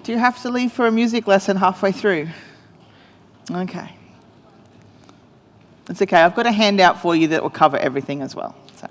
Do you have to leave for a music lesson halfway through? Okay. It's okay. I've got a handout for you that will cover everything as well. So.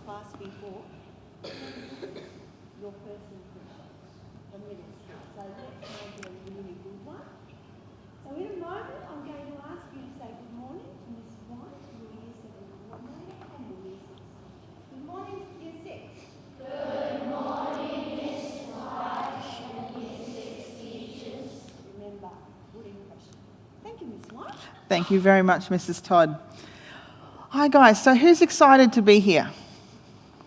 Class before your first impression. So let's make it a really good one. So in a moment, I'm going to ask you to say good morning to Miss White, your Year 7 coordinator, and your Year 6. Good morning, Year 6. Good morning, Miss White and Year 6 teachers. Remember, good impression. Thank you, Miss White. Thank you very much, Mrs. Todd. Hi guys, so who's excited to be here?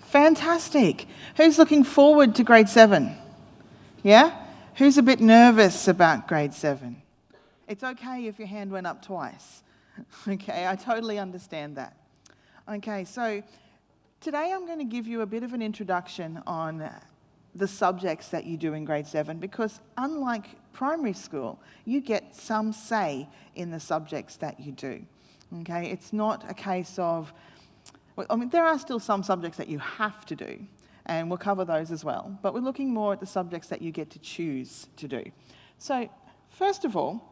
Fantastic. Who's looking forward to grade 7? Yeah? Who's a bit nervous about grade 7? It's okay if your hand went up twice. Okay, I totally understand that. Okay, so today I'm going to give you a bit of an introduction on the subjects that you do in grade 7 because unlike primary school, you get some say in the subjects that you do. Okay, it's not a case of I mean, there are still some subjects that you have to do, and we'll cover those as well, but we're looking more at the subjects that you get to choose to do. So, first of all,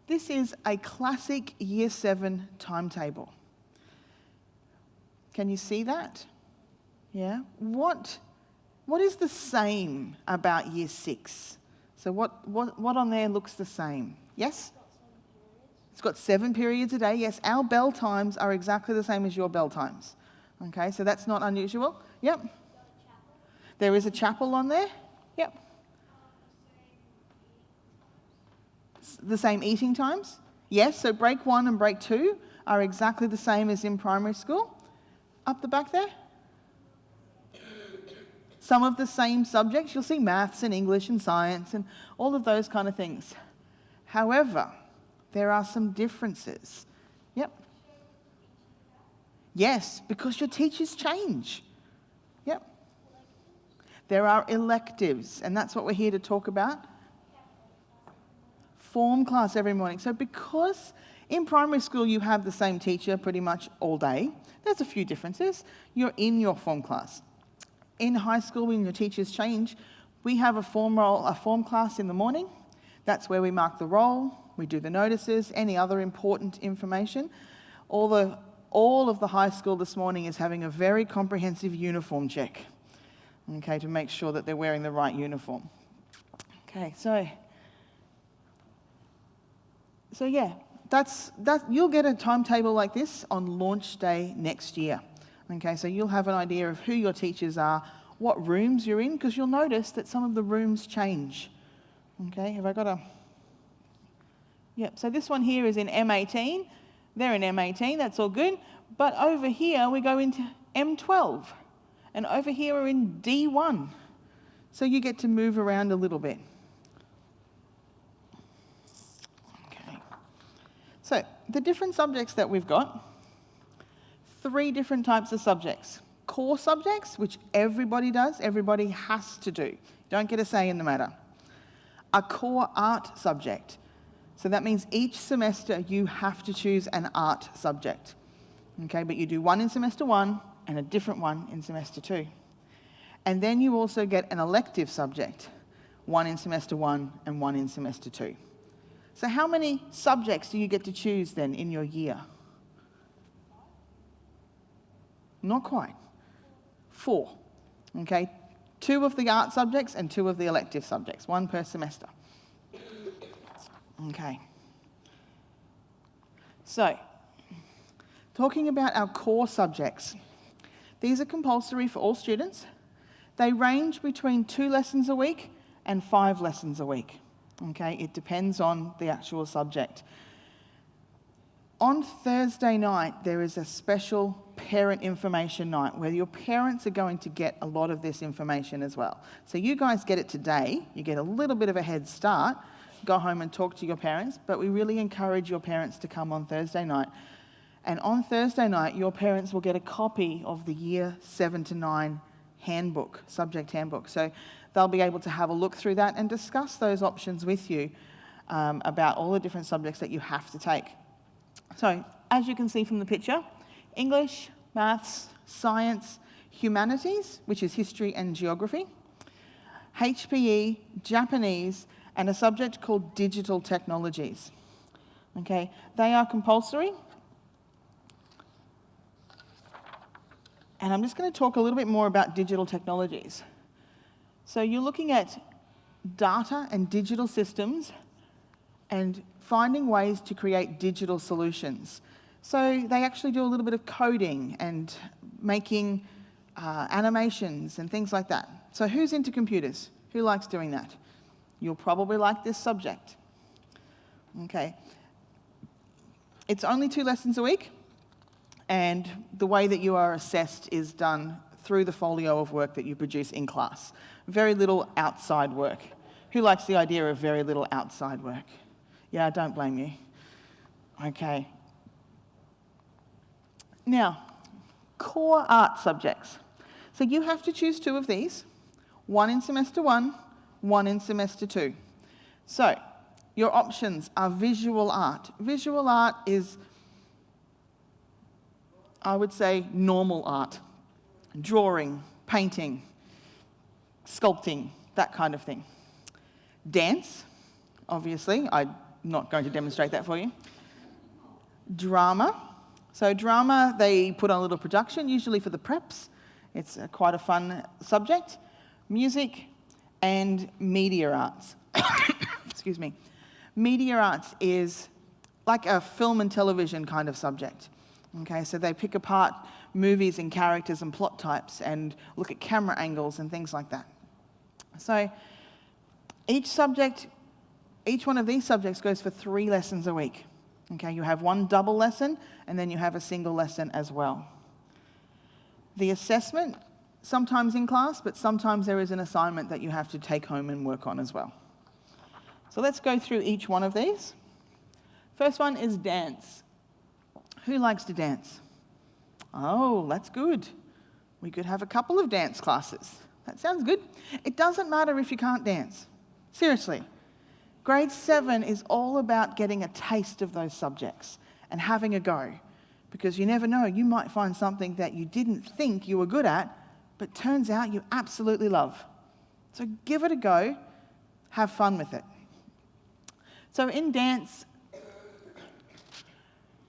this is a classic Year 7 timetable. Can you see that? Yeah? What is the same about Year 6? So what on there looks the same? Yes? It's got 7 periods a day. Yes, our bell times are exactly the same as your bell times. Okay, so that's not unusual. Yep. There is a chapel on there. Yep. The same eating times. Yes, so break 1 and break 2 are exactly the same as in primary school. Up the back there. Some of the same subjects. You'll see maths and English and science and all of those kind of things. However, there are some differences. Yep. Yes, because your teachers change. Yep. There are electives, and that's what we're here to talk about. Form class every morning. So because in primary school you have the same teacher pretty much all day, there's a few differences. You're in your form class. In high school, when your teachers change, we have a form class in the morning. That's where we mark the roll. We do the notices, any other important information. All of the high school this morning is having a very comprehensive uniform check, okay, to make sure that they're wearing the right uniform. Okay, so yeah, you'll get a timetable like this on launch day next year. Okay, so you'll have an idea of who your teachers are, what rooms you're in, because you'll notice that some of the rooms change. Okay, have I got a... Yep, so this one here is in M18. They're in M18, that's all good. But over here, we go into M12. And over here, we're in D1. So you get to move around a little bit. Okay. So the different subjects that we've got, 3 different types of subjects. Core subjects, which everybody does, everybody has to do. Don't get a say in the matter. A core art subject. So that means each semester you have to choose an art subject. Okay, but you do one in semester 1 and a different one in semester 2. And then you also get an elective subject, one in semester 1 and one in semester 2. So how many subjects do you get to choose then in your year? Not quite. 4. Okay, 2 of the art subjects and 2 of the elective subjects, 1 per semester. Okay. So, talking about our core subjects. These are compulsory for all students. They range between 2 lessons a week and 5 lessons a week. Okay, it depends on the actual subject. On Thursday night, there is a special parent information night where your parents are going to get a lot of this information as well. So you guys get it today. You get a little bit of a head start. Go home and talk to your parents, but we really encourage your parents to come on Thursday night. And on Thursday night, your parents will get a copy of the Year 7 to 9 handbook, subject handbook. So they'll be able to have a look through that and discuss those options with you about all the different subjects that you have to take. So, as you can see from the picture, English, maths, science, humanities, which is history and geography, HPE, Japanese, and a subject called digital technologies. Okay, they are compulsory. And I'm just going to talk a little bit more about digital technologies. So you're looking at data and digital systems and finding ways to create digital solutions. So they actually do a little bit of coding and making animations and things like that. So who's into computers? Who likes doing that? You'll probably like this subject. Okay. It's only 2 lessons a week, and the way that you are assessed is done through the folio of work that you produce in class. Very little outside work. Who likes the idea of very little outside work? Yeah, I don't blame you. Okay. Now, core art subjects. So you have to choose 2 of these, 1 in semester 1, 1 in semester 2. So your options are visual art. Visual art is, I would say, normal art. Drawing, painting, sculpting, that kind of thing. Dance, obviously, I'm not going to demonstrate that for you. Drama. So drama, they put on a little production, usually for the preps. It's quite a fun subject. Music and media arts. Excuse me. Media arts is like a film and television kind of subject. Okay, so they pick apart movies and characters and plot types and look at camera angles and things like that. So each one of these subjects goes for 3 lessons a week. Okay, you have 1 double lesson and then you have a single lesson as well. The assessment, sometimes in class, but sometimes there is an assignment that you have to take home and work on as well. So let's go through each one of these. First one is dance. Who likes to dance? Oh, that's good. We could have a couple of dance classes. That sounds good. It doesn't matter if you can't dance. Seriously. Grade 7 is all about getting a taste of those subjects and having a go. Because you never know, you might find something that you didn't think you were good at, but turns out you absolutely love. So give it a go, have fun with it. So in dance,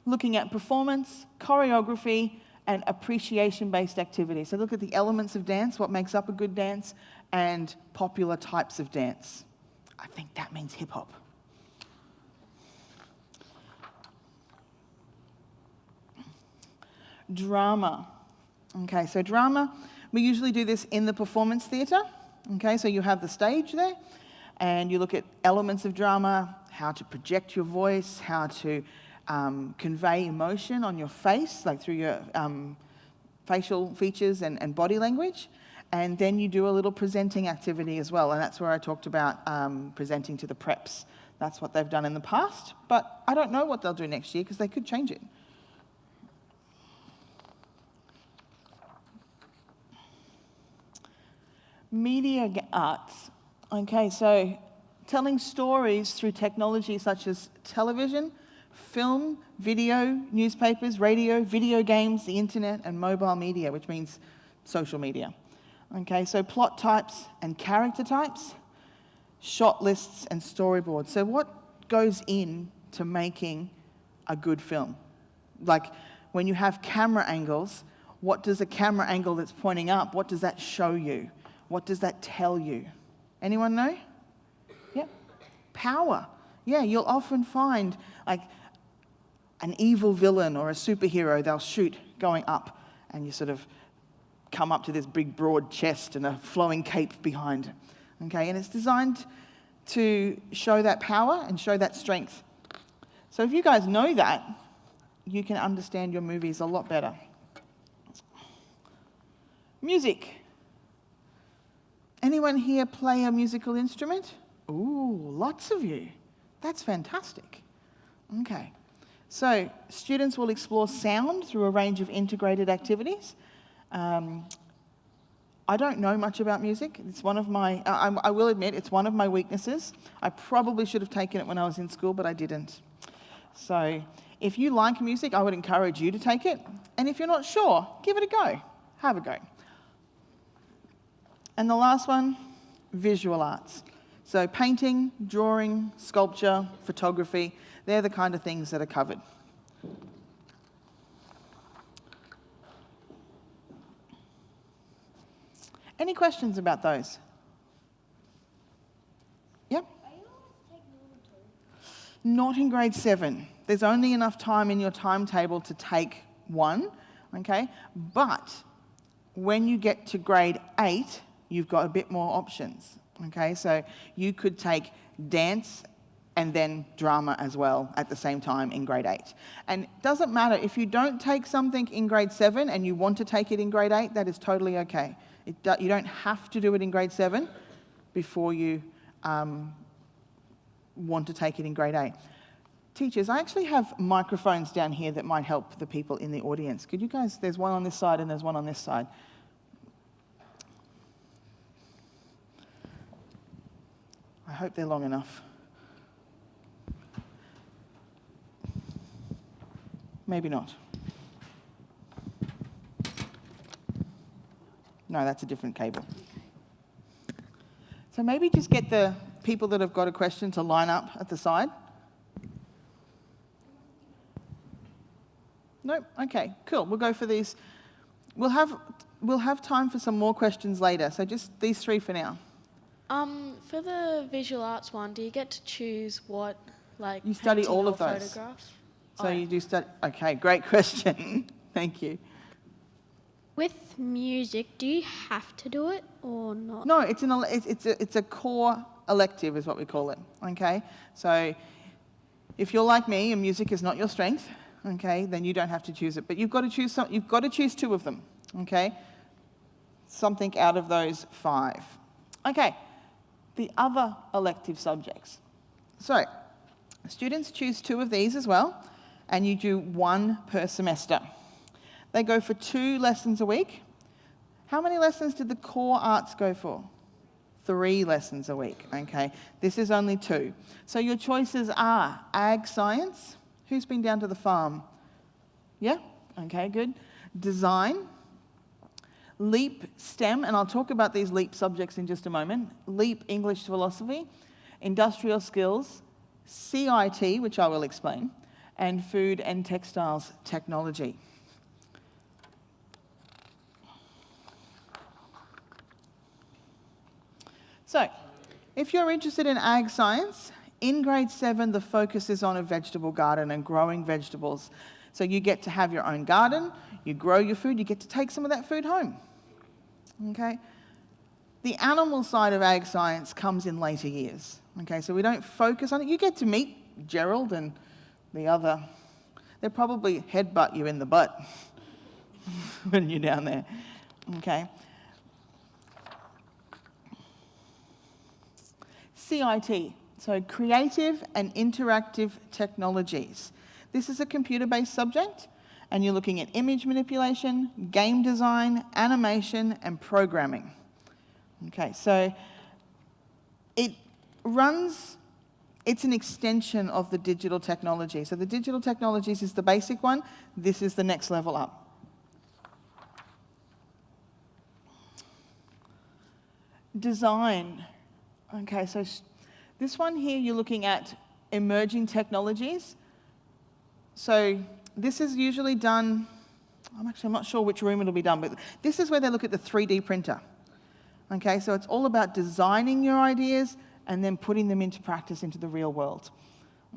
looking at performance, choreography, and appreciation-based activities. So look at the elements of dance, what makes up a good dance, and popular types of dance. I think that means hip-hop. Drama. Okay, so drama, we usually do this in the performance theatre. Okay, so you have the stage there, and you look at elements of drama, how to project your voice, how to convey emotion on your face, like through your facial features and body language. And then you do a little presenting activity as well, and that's where I talked about presenting to the preps. That's what they've done in the past, but I don't know what they'll do next year because they could change it. Media arts. Okay, so telling stories through technology such as television, film, video, newspapers, radio, video games, the internet, and mobile media, which means social media. Okay, so plot types and character types, shot lists and storyboards. So what goes in to making a good film? Like when you have camera angles, what does a camera angle that's pointing up, what does that show you? What does that tell you? Anyone know? Yeah. Power. Yeah, you'll often find like an evil villain or a superhero, they'll shoot going up and you sort of come up to this big broad chest and a flowing cape behind. Okay, and it's designed to show that power and show that strength. So if you guys know that, you can understand your movies a lot better. Music. Anyone here play a musical instrument? Ooh, lots of you. That's fantastic. Okay. So students will explore sound through a range of integrated activities. I don't know much about music. It's one of my, I will admit, it's one of my weaknesses. I probably should have taken it when I was in school, but I didn't. So if you like music, I would encourage you to take it. And if you're not sure, give it a go. Have a go. And the last one, visual arts. So painting, drawing, sculpture, photography, they're the kind of things that are covered. Any questions about those? Yep. Not in grade 7. There's only enough time in your timetable to take one, okay? But when you get to grade 8, you've got a bit more options, okay? So you could take dance and then drama as well at the same time in grade 8. And it doesn't matter, if you don't take something in grade 7 and you want to take it in grade 8, that is totally okay. You don't have to do it in grade 7 before you want to take it in grade 8. Teachers, I actually have microphones down here that might help the people in the audience. Could you guys, there's one on this side and there's one on this side. I hope they're long enough. Maybe not. No, that's a different cable. So maybe just get the people that have got a question to line up at the side. Nope, okay, cool, we'll go for these. We'll have time for some more questions later, so just these 3 for now. For the visual arts one, do you get to choose what, like, you study painting all or of those? photographs? So you do study, okay, great question. Thank you. With music, do you have to do it or not? No, it's a core elective is what we call it, okay? So if you're like me and music is not your strength, okay, then you don't have to choose it. But you've got to choose 2 of them, okay? Something out of those 5. Okay, the other elective subjects. So students choose 2 of these as well, and you do 1 per semester. They go for 2 lessons a week. How many lessons did the core arts go for? 3 lessons a week, okay? This is only 2. So your choices are ag science. Who's been down to the farm? Yeah? Okay, good. Design. LEAP STEM, and I'll talk about these LEAP subjects in just a moment. LEAP English Philosophy, Industrial Skills, CIT, which I will explain, and Food and Textiles Technology. So, if you're interested in ag science, in grade 7, the focus is on a vegetable garden and growing vegetables. So you get to have your own garden, you grow your food, you get to take some of that food home. Okay? The animal side of ag science comes in later years. Okay, so we don't focus on it. You get to meet Gerald and the other. They'll probably headbutt you in the butt when you're down there. Okay? CIT, so Creative and Interactive Technologies. This is a computer-based subject, and you're looking at image manipulation, game design, animation, and programming. Okay, so it's an extension of the digital technology. So the digital technologies is the basic one. This is the next level up. Design. Okay, so this one here, you're looking at emerging technologies. So this is usually done, I'm not sure which room it'll be done, but this is where they look at the 3D printer. Okay, so it's all about designing your ideas and then putting them into practice into the real world.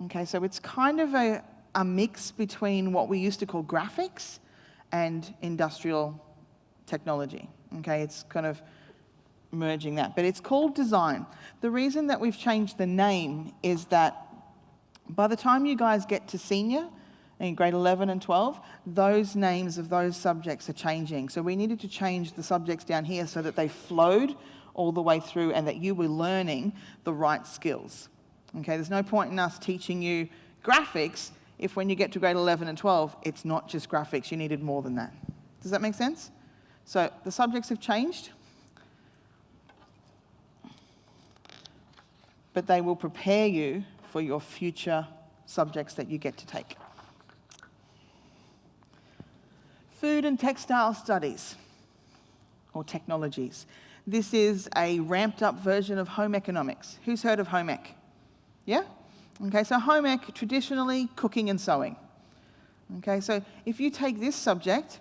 Okay, so it's kind of a mix between what we used to call graphics and industrial technology. Okay, it's kind of merging that, but it's called design. The reason that we've changed the name is that by the time you guys get to senior, in grade 11 and 12, those names of those subjects are changing. So we needed to change the subjects down here so that they flowed all the way through and that you were learning the right skills. Okay, there's no point in us teaching you graphics if when you get to grade 11 and 12, it's not just graphics, you needed more than that. Does that make sense? So the subjects have changed, but they will prepare you for your future subjects that you get to take. Food and textile studies, or technologies. This is a ramped up version of home economics. Who's heard of home ec? Yeah? Okay, so home ec, traditionally cooking and sewing. Okay, so if you take this subject,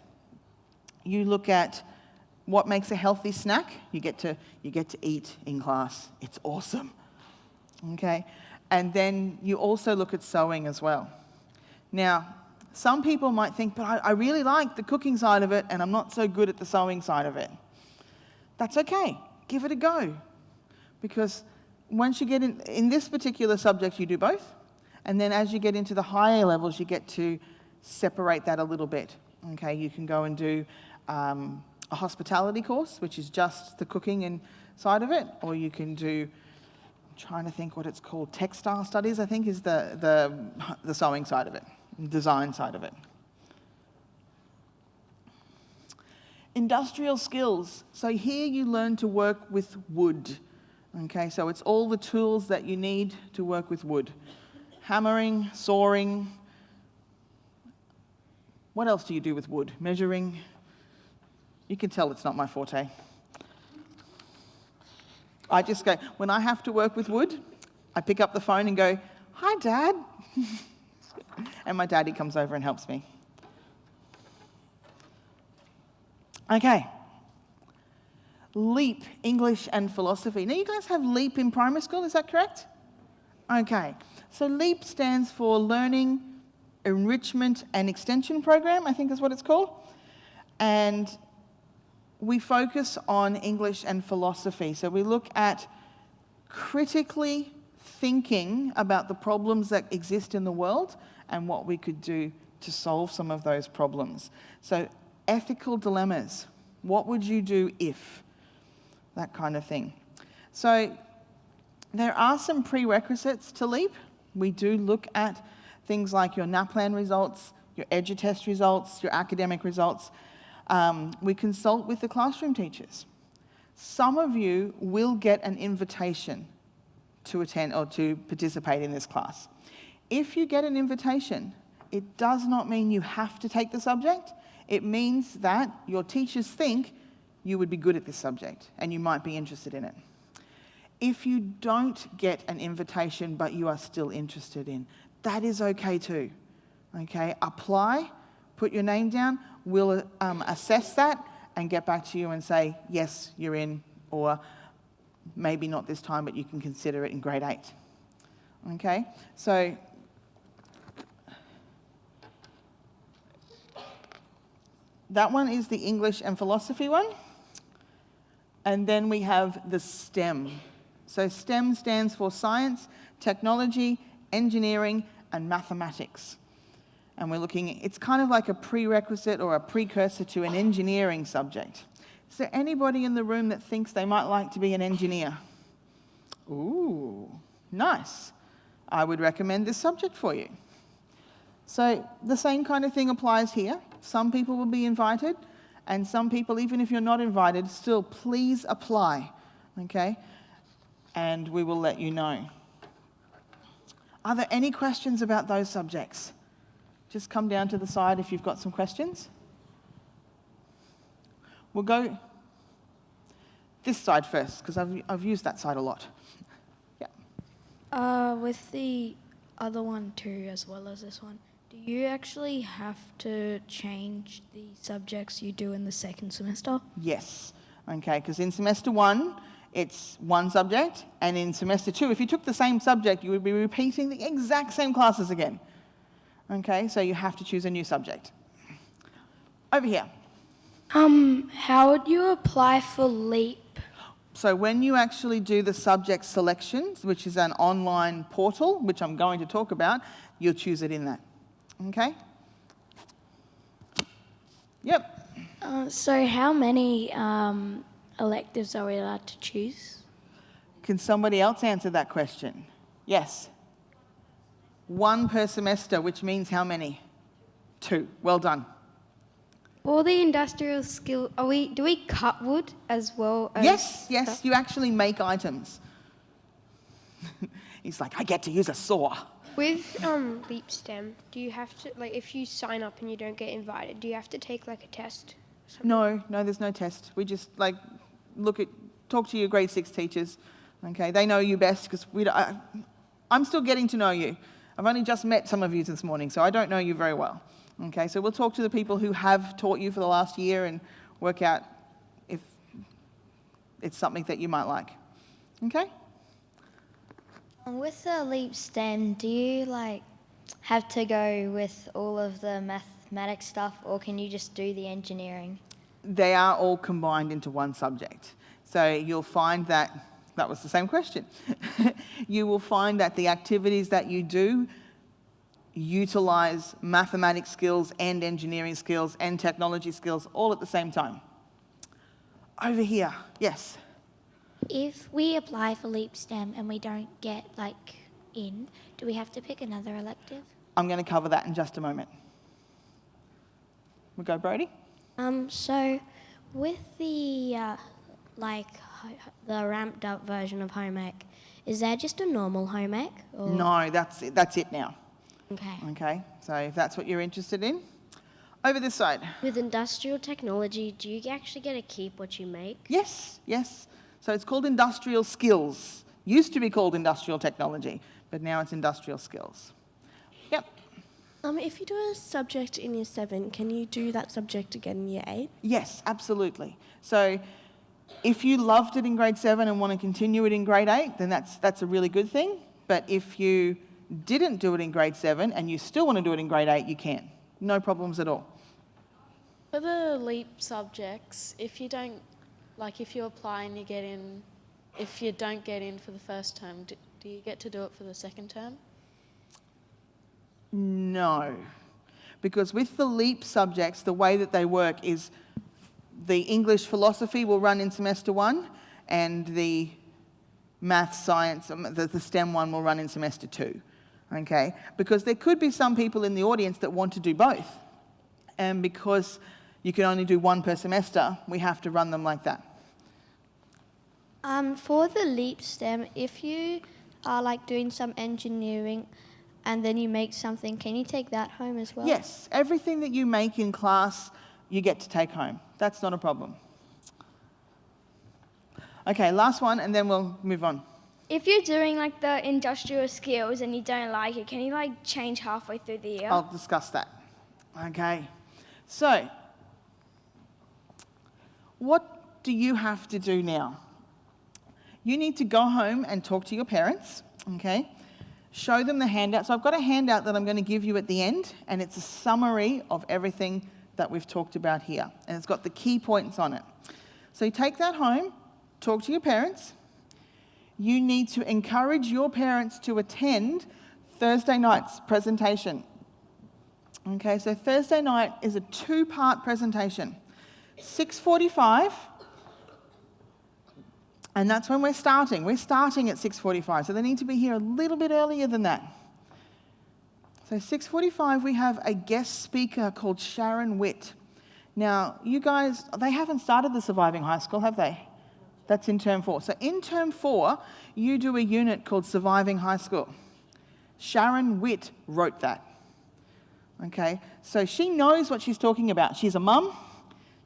you look at what makes a healthy snack. You get to eat in class. It's awesome. Okay, and then you also look at sewing as well. Now, some people might think, but I really like the cooking side of it and I'm not so good at the sewing side of it. That's okay, give it a go. Because once you get in this particular subject, you do both. And then as you get into the higher levels, you get to separate that a little bit. Okay, you can go and do a hospitality course, which is just the cooking and side of it, or you can do, I'm trying to think what it's called, textile studies, I think, is the sewing side of it. Design side of it. Industrial skills. So here you learn to work with wood. Okay, so it's all the tools that you need to work with wood. Hammering, sawing. What else do you do with wood? Measuring. You can tell it's not my forte. I just go, when I have to work with wood, I pick up the phone and go, "Hi, Dad." And my daddy comes over and helps me. Okay. LEAP, English and philosophy. Now you guys have LEAP in primary school, is that correct? Okay. So LEAP stands for Learning, Enrichment and Extension Program, I think is what it's called. And we focus on English and philosophy. So we look at critically thinking about the problems that exist in the world and what we could do to solve some of those problems. So ethical dilemmas. What would you do if? That kind of thing. So there are some prerequisites to LEAP. We do look at things like your NAPLAN results, your EduTest results, your academic results. We consult with the classroom teachers. Some of you will get an invitation to attend or to participate in this class. If you get an invitation, it does not mean you have to take the subject. It means that your teachers think you would be good at this subject and you might be interested in it. If you don't get an invitation but you are still interested in, that is okay too. Okay, apply, put your name down, we'll assess that and get back to you and say, yes, you're in, or maybe not this time, but you can consider it in grade 8. Okay, so that one is the English and philosophy one. And then we have the STEM. So STEM stands for science, technology, engineering, and mathematics. And we're looking, it's kind of like a prerequisite or a precursor to an engineering subject. Is there anybody in the room that thinks they might like to be an engineer? Ooh, nice. I would recommend this subject for you. So the same kind of thing applies here. Some people will be invited, and some people, even if you're not invited, still please apply, okay? And we will let you know. Are there any questions about those subjects? Just come down to the side if you've got some questions. We'll go this side first, because I've used that side a lot. Yeah. With the other one too, as well as this one. Do you actually have to change the subjects you do in the second semester? Yes, okay, because in semester 1, it's one subject, and in semester 2, if you took the same subject, you would be repeating the exact same classes again. Okay, so you have to choose a new subject. Over here. How would you apply for LEAP? So when you actually do the subject selections, which is an online portal, which I'm going to talk about, you'll choose it in that. Okay? Yep. So how many electives are we allowed to choose? Can somebody else answer that question? Yes. 1 per semester, which means how many? 2. Well done. For the industrial skill, do we cut wood as well as Yes, you actually make items. He's like, I get to use a saw. With Leap STEM, do you have to, like, if you sign up and you don't get invited, do you have to take like a test? No, there's no test. We just talk to your grade 6 teachers. Okay, they know you best because I'm still getting to know you. I've only just met some of you this morning, so I don't know you very well. Okay, so we'll talk to the people who have taught you for the last year and work out if it's something that you might like. Okay? With the Leap STEM, do you have to go with all of the mathematics stuff, or can you just do the engineering? They are all combined into one subject. So you'll find that was the same question. You will find that the activities that you do utilize mathematics skills and engineering skills and technology skills all at the same time. Over here, yes. If we apply for Leap STEM and we don't get in, do we have to pick another elective? I'm going to cover that in just a moment. We'll go, Brody. So with the the ramped up version of home ec, is there just a normal home ec? Or? No, that's it now. Okay. Okay, so if that's what you're interested in. Over this side. With industrial technology, do you actually get to keep what you make? Yes. So it's called industrial skills. Used to be called industrial technology, but now it's industrial skills. Yep. If you do a subject in Year 7, can you do that subject again in Year 8? Yes, absolutely. So if you loved it in grade 7 and want to continue it in grade 8, then that's a really good thing. But if you didn't do it in grade 7 and you still want to do it in grade 8, you can. No problems at all. For the LEAP subjects, if you apply and you get in, if you don't get in for the first term, do you get to do it for the second term? No, because with the LEAP subjects, the way that they work is the English philosophy will run in semester 1 and the math, science, the STEM one will run in semester 2. Okay, because there could be some people in the audience that want to do both. And because you can only do 1 per semester, we have to run them like that. For the Leap STEM, if you are doing some engineering and then you make something, can you take that home as well? Yes, everything that you make in class, you get to take home. That's not a problem. Okay, last one, and then we'll move on. If you're doing the industrial skills and you don't like it, can you change halfway through the year? I'll discuss that. Okay, so what do you have to do now? You need to go home and talk to your parents, okay? Show them the handout. So I've got a handout that I'm going to give you at the end, and it's a summary of everything that we've talked about here. And it's got the key points on it. So you take that home, talk to your parents. You need to encourage your parents to attend Thursday night's presentation. Okay, so Thursday night is a 2-part presentation. 6:45, and that's when we're starting. We're starting at 6:45, so they need to be here a little bit earlier than that. So 6:45, we have a guest speaker called Sharon Witt. Now, you guys, they haven't started the Surviving High School, have they? That's in term 4. So in term 4, you do a unit called Surviving High School. Sharon Witt wrote that. Okay, so she knows what she's talking about. She's a mum,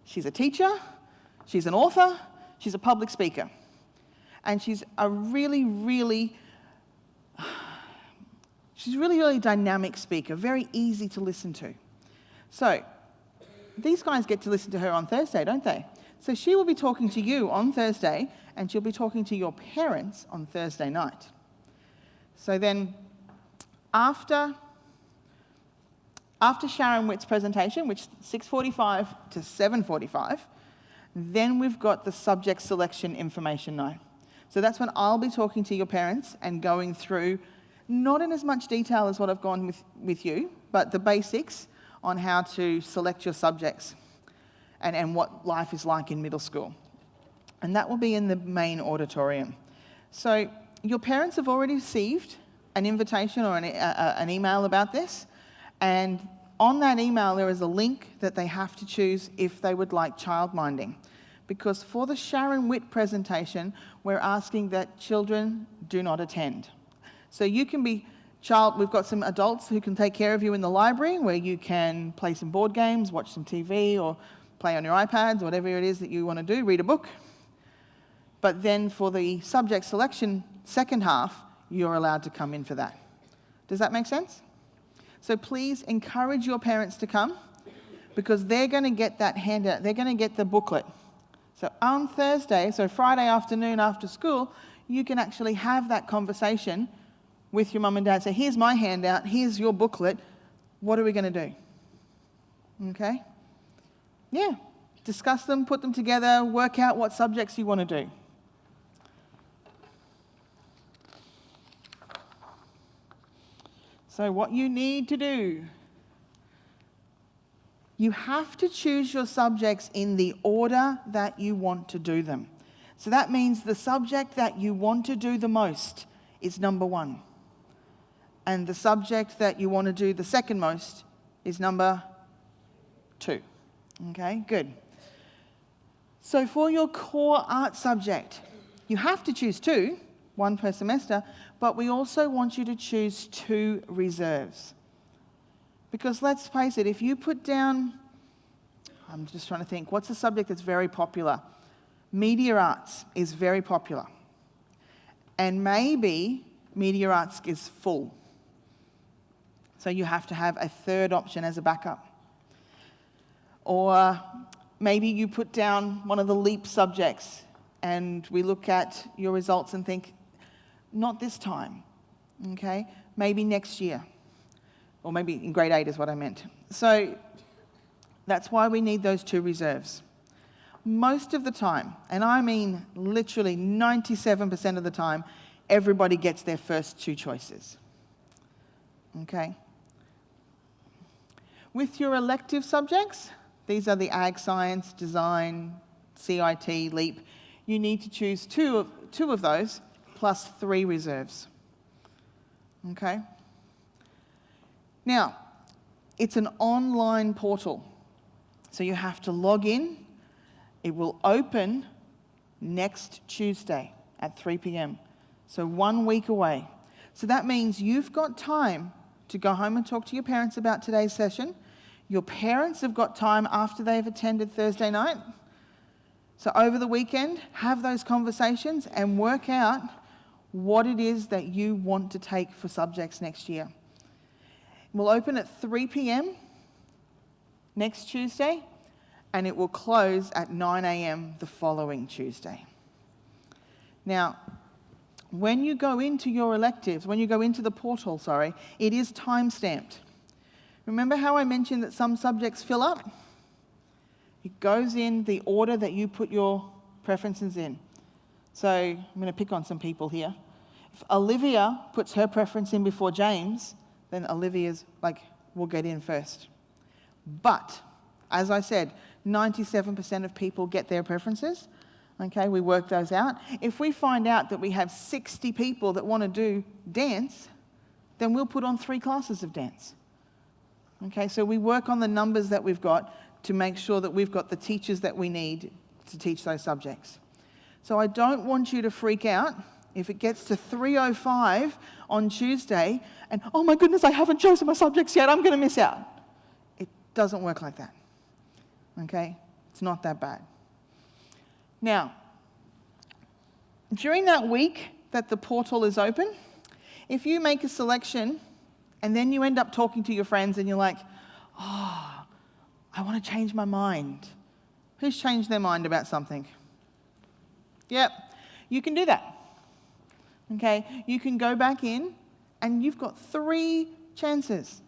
she's a teacher, she's an author, she's a public speaker. And she's a really She's really, really dynamic speaker, very easy to listen to. So these guys get to listen to her on Thursday, don't they? So she will be talking to you on Thursday, and she'll be talking to your parents on Thursday night. So then after Sharon Witt's presentation, which is 6:45 to 7:45, then we've got the subject selection information night. So that's when I'll be talking to your parents and going through, not in as much detail as what I've gone with you, but the basics on how to select your subjects and what life is like in middle school. And that will be in the main auditorium. So your parents have already received an invitation or an email about this, and on that email there is a link that they have to choose if they would like childminding. Because for the Sharon Witt presentation, we're asking that children do not attend. So you can be we've got some adults who can take care of you in the library where you can play some board games, watch some TV, or play on your iPads, whatever it is that you want to do, read a book. But then for the subject selection second half, you're allowed to come in for that. Does that make sense? So please encourage your parents to come, because they're going to get that handout, they're going to get the booklet. So on Thursday, so Friday afternoon after school, you can actually have that conversation with your mum and dad. Say, here's my handout, here's your booklet, what are we going to do? Okay? Yeah, discuss them, put them together, work out what subjects you want to do. So what you need to do, you have to choose your subjects in the order that you want to do them. So that means the subject that you want to do the most is number 1. And the subject that you want to do the second most is number 2. Okay, good. So for your core art subject, you have to choose 2, 1 per semester, but we also want you to choose 2 reserves. Because let's face it, if you put down, I'm just trying to think, what's a subject that's very popular? Media arts is very popular. And maybe media arts is full. So you have to have a third option as a backup. Or maybe you put down one of the LEAP subjects and we look at your results and think, not this time, okay? Maybe next year. Or maybe in grade 8 is what I meant. So that's why we need those 2 reserves. Most of the time, and I mean literally 97% of the time, everybody gets their first 2 choices. Okay? With your elective subjects, these are the Ag Science, Design, CIT, LEAP, you need to choose two of those plus 3 reserves. Okay? Now, it's an online portal, so you have to log in. It will open next Tuesday at 3 p.m, so 1 week away. So that means you've got time to go home and talk to your parents about today's session. Your parents have got time after they've attended Thursday night. So over the weekend, have those conversations and work out what it is that you want to take for subjects next year. We'll open at 3 p.m. next Tuesday, and it will close at 9 a.m. the following Tuesday. Now, when you go into your electives, when you go into the portal, it is time-stamped. Remember how I mentioned that some subjects fill up? It goes in the order that you put your preferences in. So I'm going to pick on some people here. If Olivia puts her preference in before James, then Olivia's will get in first. But, as I said, 97% of people get their preferences. Okay, we work those out. If we find out that we have 60 people that want to do dance, then we'll put on 3 classes of dance. Okay, so we work on the numbers that we've got to make sure that we've got the teachers that we need to teach those subjects. So I don't want you to freak out if it gets to 3:05 on Tuesday and, oh my goodness, I haven't chosen my subjects yet, I'm going to miss out. It doesn't work like that. Okay, it's not that bad. Now, during that week that the portal is open, if you make a selection And then you end up talking to your friends and you're like, oh, I want to change my mind. Who's changed their mind about something? Yep, you can do that. Okay, you can go back in and you've got 3 chances.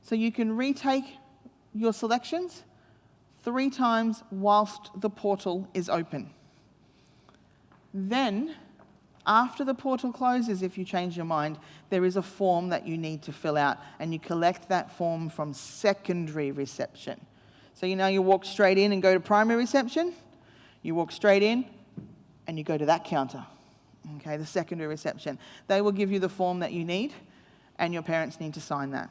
So you can retake your selections 3 times whilst the portal is open. Then, after the portal closes, if you change your mind, there is a form that you need to fill out, and you collect that form from secondary reception. So you walk straight in and go to primary reception, you walk straight in and you go to that counter, okay, the secondary reception. They will give you the form that you need, and your parents need to sign that.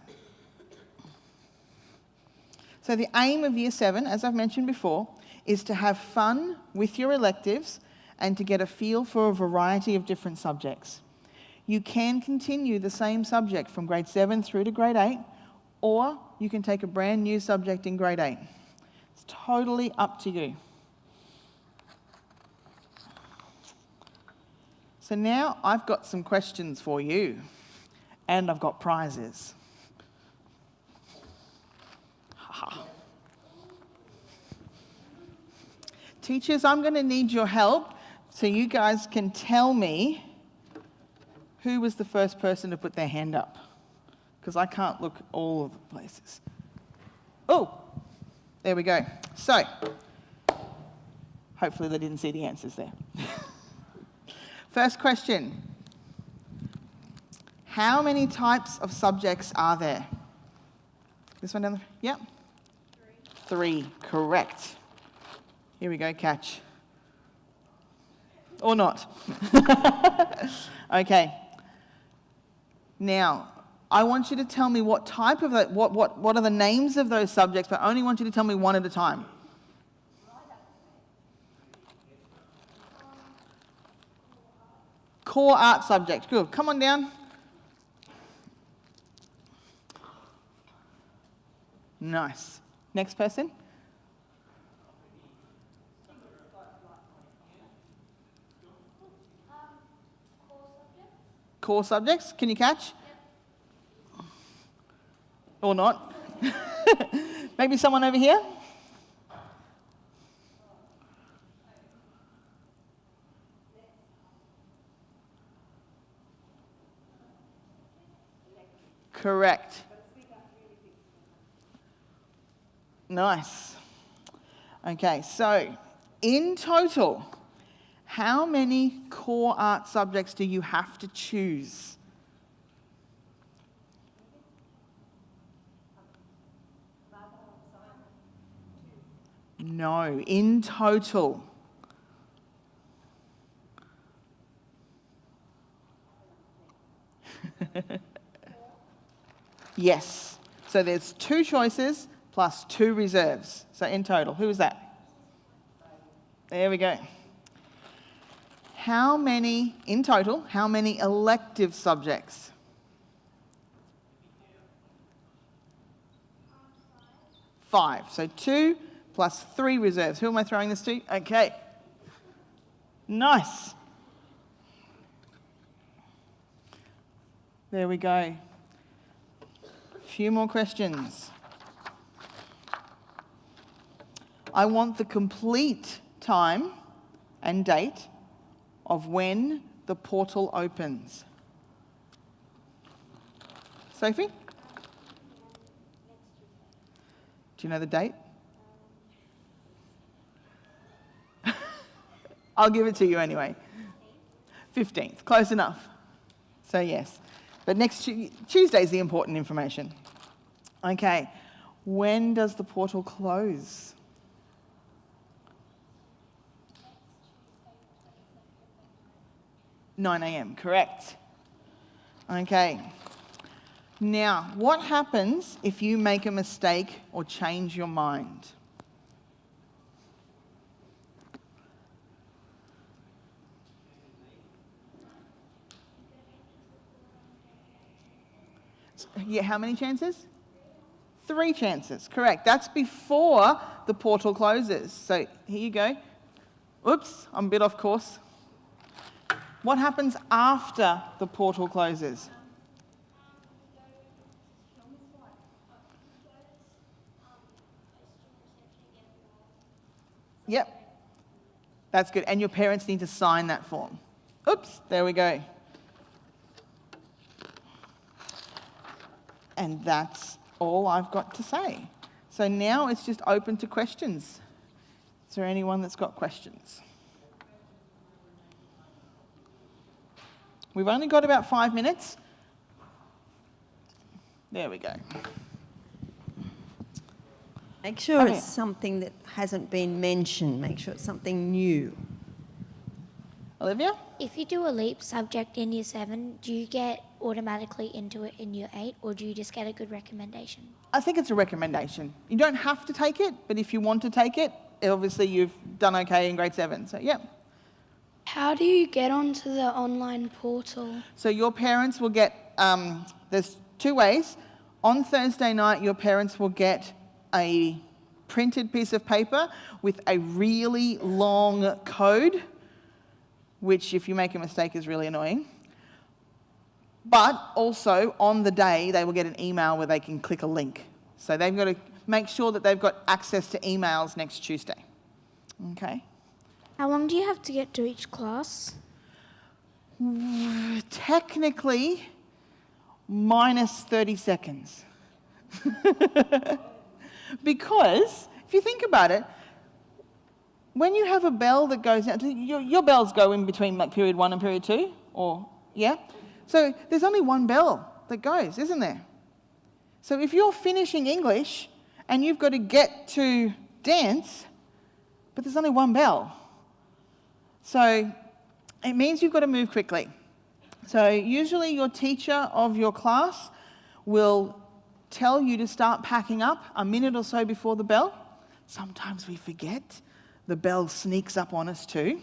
So the aim of Year 7, as I've mentioned before, is to have fun with your electives and to get a feel for a variety of different subjects. You can continue the same subject from grade 7 through to grade 8, or you can take a brand new subject in grade 8. It's totally up to you. So now I've got some questions for you, and I've got prizes. Teachers, I'm going to need your help so you guys can tell me who was the first person to put their hand up, because I can't look all of the places. Oh, there we go. So, hopefully they didn't see the answers there. First question. How many types of subjects are there? This one down the... Yep. 3, correct. Here we go, catch. Or not. Okay. Now, I want you to tell me what type of, what are the names of those subjects, but I only want you to tell me one at a time. Core art subject. Good. Come on down. Nice. Next person. Core subjects. Can you catch? Yep. Or not? Maybe someone over here? Correct. Nice. Okay, so in total, how many core art subjects do you have to choose? No, in total. Yes. So there's 2 choices plus 2 reserves. So in total, who is that? There we go. How many, in total, how many elective subjects? 5. So 2 plus 3 reserves. Who am I throwing this to? Okay. Nice. There we go. A few more questions. I want the complete time and date of when the portal opens. Sophie? Do you know the date? I'll give it to you anyway. 15th, close enough. So yes, but next Tuesday's the important information. Okay, when does the portal close? – 9 a.m., correct. Okay. Now, what happens if you make a mistake or change your mind? Yeah, how many chances? 3 chances, correct. That's before the portal closes. So here you go. Oops, I'm a bit off course. What happens after the portal closes? Yep. That's good. And your parents need to sign that form. Oops, there we go. And that's all I've got to say. So now it's just open to questions. Is there anyone that's got questions? We've only got about 5 minutes. There we go. Make sure Okay. it's something that hasn't been mentioned. Make sure it's something new. Olivia? If you do a LEAP subject in Year 7, do you get automatically into it in Year 8, or do you just get a good recommendation? I think it's a recommendation. You don't have to take it, but if you want to take it, obviously you've done okay in grade 7. So, yeah. How do you get onto the online portal? So your parents will get, there's 2 ways. On Thursday night, your parents will get a printed piece of paper with a really long code, which if you make a mistake is really annoying. But also on the day, they will get an email where they can click a link. So they've got to make sure that they've got access to emails next Tuesday. Okay? How long do you have to get to each class? Technically, minus 30 seconds. Because, if you think about it, when you have a bell that goes out, your bells go in between like period 1 and period 2, or, yeah? So there's only one bell that goes, isn't there? So if you're finishing English and you've got to get to dance, but there's only one bell. So it means you've got to move quickly. So usually your teacher of your class will tell you to start packing up a minute or so before the bell. Sometimes we forget. The bell sneaks up on us too.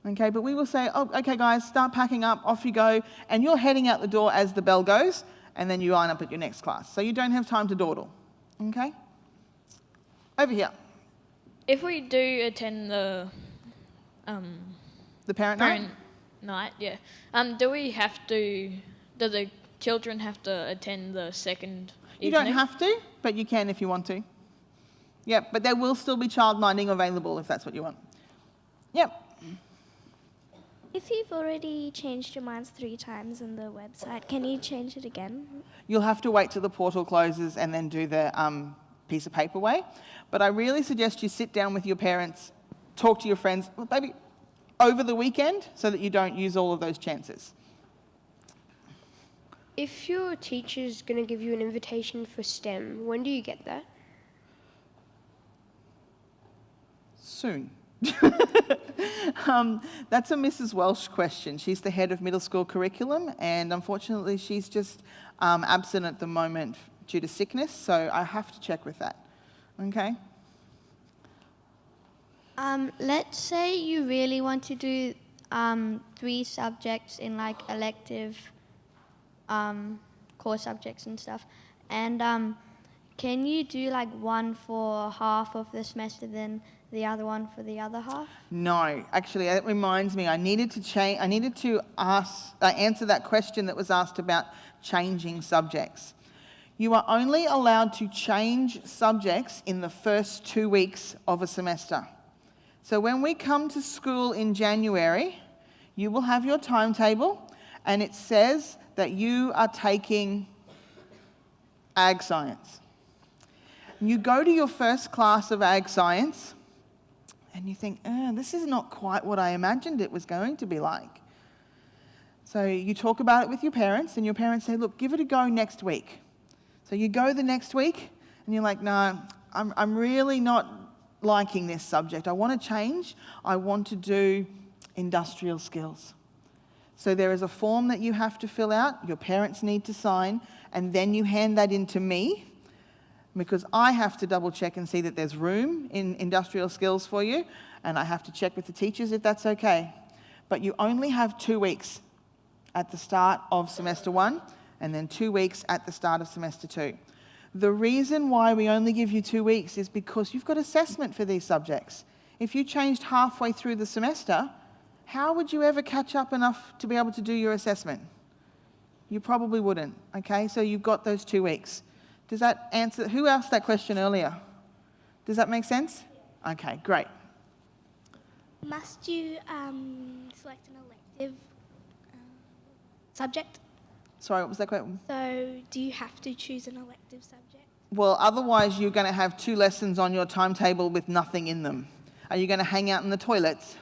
Okay, but we will say, oh, okay guys, start packing up, off you go, and you're heading out the door as the bell goes, and then you line up at your next class. So you don't have time to dawdle. Okay? Over here. If we do attend the parent night? night, yeah. Do the children have to attend the second You evening? don't have to, but you can if you want to. Yep, but there will still be childminding available if that's what you want. Yep. If you've already changed your minds 3 times on the website, can you change it again? You'll have to wait till the portal closes and then do the piece of paper way. But I really suggest you sit down with your parents, talk to your friends, maybe over the weekend, so that you don't use all of those chances. If your teacher's going to give you an invitation for STEM, when do you get that? Soon. That's a Mrs. Welsh question. She's the head of middle school curriculum, and unfortunately she's just absent at the moment due to sickness, so I have to check with that. Okay? Let's say you really want to do 3 subjects in like elective core subjects and stuff, and can you do like one for half of the semester, then the other one for the other half? No, actually, that reminds me. I needed to answer that question that was asked about changing subjects. You are only allowed to change subjects in the first 2 weeks of a semester. So when we come to school in January, you will have your timetable, and it says that you are taking ag science. You go to your first class of ag science, and you think, this is not quite what I imagined it was going to be like. So you talk about it with your parents, and your parents say, look, give it a go next week. So you go the next week, and you're like, no, I'm really not liking this subject. I want to change. I want to do industrial skills. So there is a form that you have to fill out, your parents need to sign, and then you hand that in to me, because I have to double check and see that there's room in industrial skills for you, and I have to check with the teachers if that's okay. But you only have 2 weeks at the start of semester 1, and then 2 weeks at the start of semester 2. The reason why we only give you 2 weeks is because you've got assessment for these subjects. If you changed halfway through the semester, how would you ever catch up enough to be able to do your assessment? You probably wouldn't, okay? So you've got those 2 weeks. Does that answer? Who asked that question earlier? Does that make sense? Okay, great. Must you select an elective subject? Sorry, what was that question? So do you have to choose an elective subject? Well, otherwise you're going to have 2 lessons on your timetable with nothing in them. Are you going to hang out in the toilets?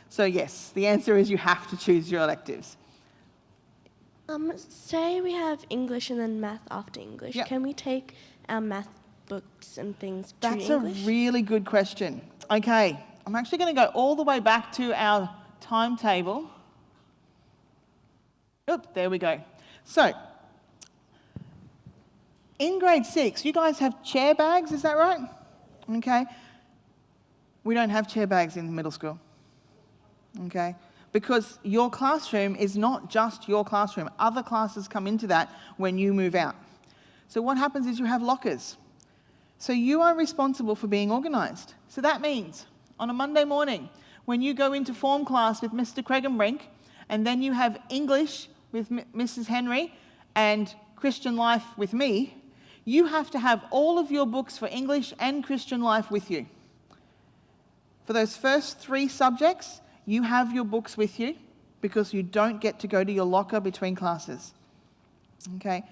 So yes, the answer is you have to choose your electives. Say we have English and then math after English. Yep. Can we take our math books and things to That's English? a really good question. Okay, I'm actually going to go all the way back to our timetable. Oop, there we go. So, in grade 6, you guys have chair bags, is that right? Okay. We don't have chair bags in middle school. Okay. Because your classroom is not just your classroom. Other classes come into that when you move out. So what happens is you have lockers. So you are responsible for being organised. So that means on a Monday morning, when you go into form class with Mr. Craigenbrink, and then you have English with Mrs. Henry and Christian Life with me, you have to have all of your books for English and Christian Life with you. For those first 3 subjects, you have your books with you because you don't get to go to your locker between classes. Okay.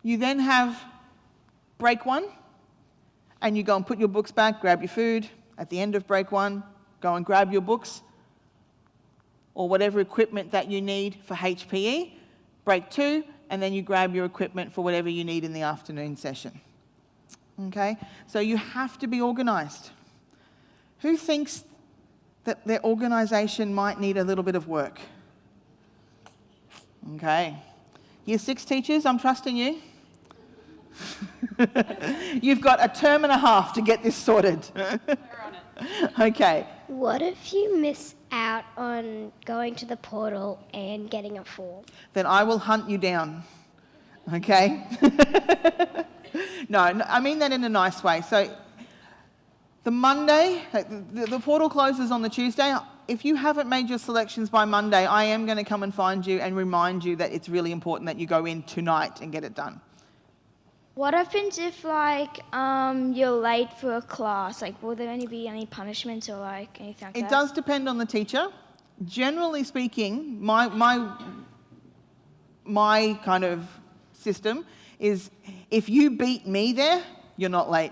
You then have break 1, and you go and put your books back, grab your food. At the end of break 1, go and grab your books or whatever equipment that you need for HPE. Break 2, and then you grab your equipment for whatever you need in the afternoon session. Okay? So you have to be organised. Who thinks that their organisation might need a little bit of work? Okay. Year 6 teachers, I'm trusting you. You've got a term and a half to get this sorted. Okay. What if you miss out on going to the portal and getting a form? Then I will hunt you down. Okay? No, I mean that in a nice way. So the Monday, the portal closes on the Tuesday. If you haven't made your selections by Monday, I am going to come and find you and remind you that it's really important that you go in tonight and get it done. What happens if, like, you're late for a class? Like, will there only be any punishments or, like, anything like that? It does depend on the teacher. Generally speaking, my kind of system is if you beat me there, you're not late.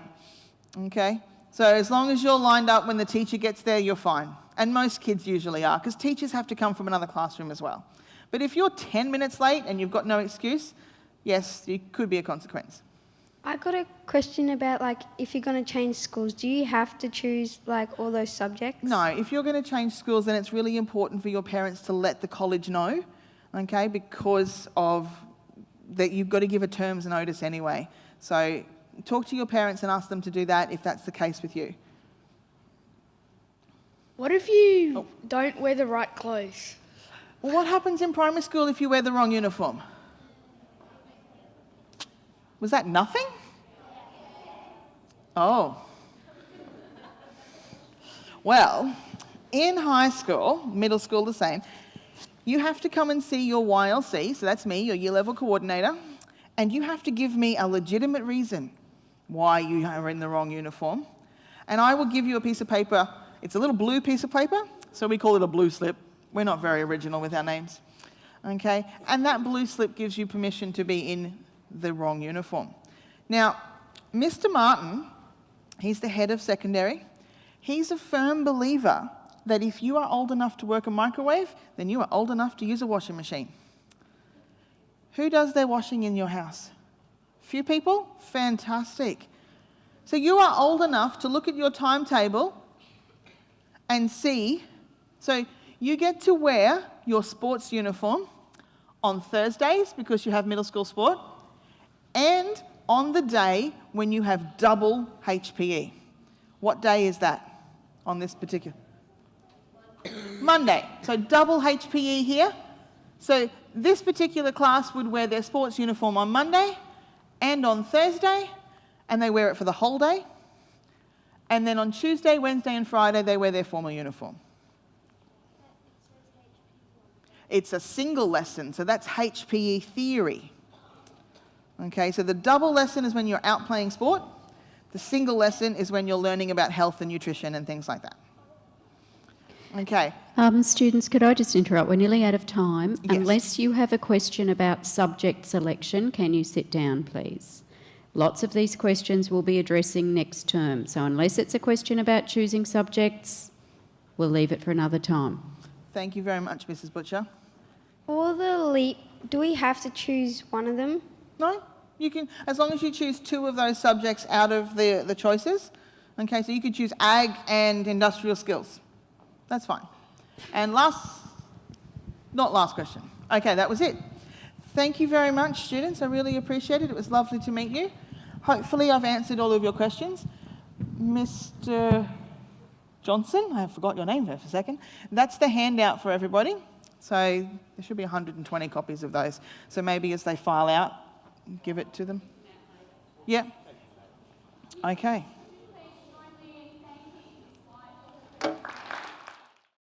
Okay? So as long as you're lined up when the teacher gets there, you're fine. And most kids usually are, because teachers have to come from another classroom as well. But if you're 10 minutes late and you've got no excuse, yes, it could be a consequence. I got a question about, like, if you're going to change schools, do you have to choose, like, all those subjects? No, if you're going to change schools, then it's really important for your parents to let the college know, okay, because of that you've got to give a terms notice anyway. So talk to your parents and ask them to do that if that's the case with you. What if you don't wear the right clothes? Well, what happens in primary school if you wear the wrong uniform? Was that nothing? Oh. Well, in high school, middle school the same, you have to come and see your YLC, so that's me, your year level coordinator, and you have to give me a legitimate reason why you are in the wrong uniform. And I will give you a piece of paper. It's a little blue piece of paper, so we call it a blue slip. We're not very original with our names. Okay? And that blue slip gives you permission to be in the wrong uniform. Now, Mr. Martin, he's the head of secondary. He's a firm believer that if you are old enough to work a microwave, then you are old enough to use a washing machine. Who does their washing in your house? Few people? Fantastic. So you are old enough to look at your timetable and see. So you get to wear your sports uniform on Thursdays because you have middle school sport, and on the day when you have double HPE. What day is that on this particular? Monday. So double HPE here. So this particular class would wear their sports uniform on Monday and on Thursday, and they wear it for the whole day. And then on Tuesday, Wednesday, and Friday, they wear their formal uniform. It's a single lesson, so that's HPE theory. Okay, so the double lesson is when you're out playing sport. The single lesson is when you're learning about health and nutrition and things like that. Okay. Students, could I just interrupt? We're nearly out of time. Yes. Unless you have a question about subject selection, can you sit down, please? Lots of these questions we'll be addressing next term. So unless it's a question about choosing subjects, we'll leave it for another time. Thank you very much, Mrs. Butcher. For the LEAP, do we have to choose one of them? No, you can, as long as you choose 2 of those subjects out of the choices. Okay, so you could choose ag and industrial skills. That's fine. And not last question. Okay, that was it. Thank you very much, students. I really appreciate it. It was lovely to meet you. Hopefully I've answered all of your questions. Mr. Johnson, I forgot your name there for a second. That's the handout for everybody. So there should be 120 copies of those. So maybe as they file out, give it to them. Yeah. Okay.